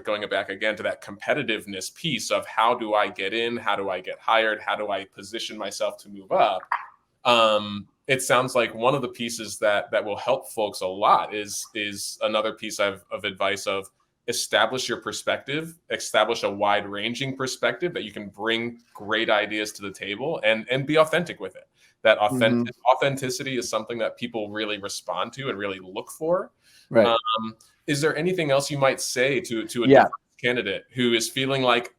going back again to that competitiveness piece of how do I get in, how do I get hired, how do I position myself to move up? It sounds like one of the pieces that will help folks a lot is another piece of advice of establish your perspective, establish a wide ranging perspective that you can bring great ideas to the table and be authentic with it. That authenticity is something that people really respond to and really look for. Right. Is there anything else you might say to a different candidate who is feeling like,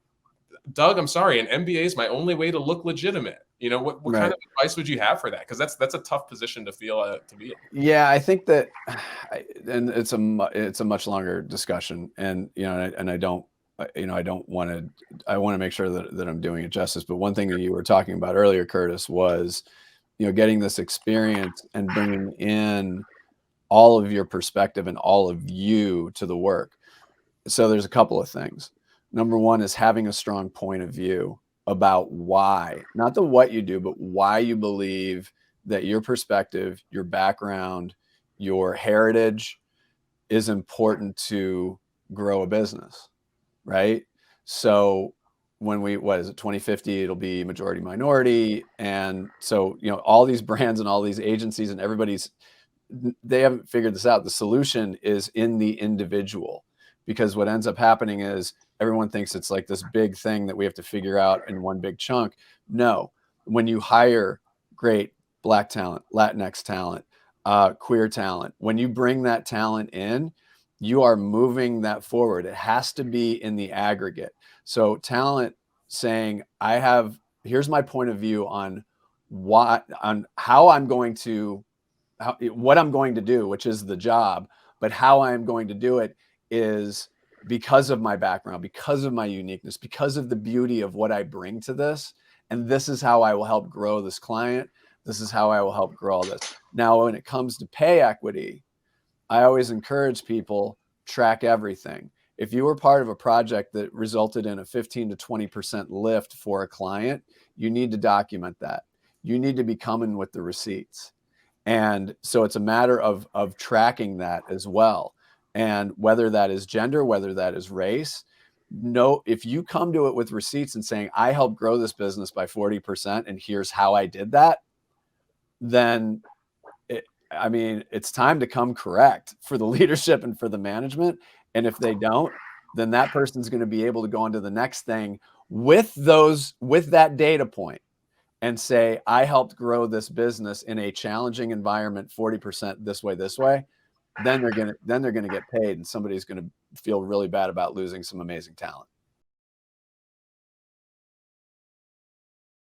Doug, I'm sorry, an MBA is my only way to look legitimate? What kind of advice would you have for that? Because that's a tough position to feel to be in. Yeah, I think that, and it's a much longer discussion, and and I don't want to. I want to make sure that I'm doing it justice. But one thing that you were talking about earlier, Curtis, was getting this experience and bringing in all of your perspective and all of you to the work. So there's a couple of things. Number one is having a strong point of view about why, not the what you do, but why you believe that your perspective, your background, your heritage is important to grow a business, right? So when what is it, 2050, it'll be majority minority. And so, all these brands and all these agencies and they haven't figured this out. The solution is in the individual, because what ends up happening is everyone thinks it's like this big thing that we have to figure out in one big chunk. No, when you hire great Black talent, Latinx talent, queer talent, when you bring that talent in, you are moving that forward. It has to be in the aggregate. So talent saying, here's my point of view on what I'm going to do, which is the job, but how I'm going to do it is because of my background, because of my uniqueness, because of the beauty of what I bring to this. And this is how I will help grow this client. This is how I will help grow all this. Now, when it comes to pay equity, I always encourage people, track everything. If you were part of a project that resulted in a 15 to 20% lift for a client, you need to document that. You need to be coming with the receipts. And so it's a matter of tracking that as well. And whether that is gender, whether that is race, if you come to it with receipts and saying, I helped grow this business by 40% and here's how I did that, then it's time to come correct for the leadership and for the management. And if they don't, then that person's going to be able to go on to the next thing with that data point and say, I helped grow this business in a challenging environment, 40% this way. Then they're going to get paid, and somebody's going to feel really bad about losing some amazing talent.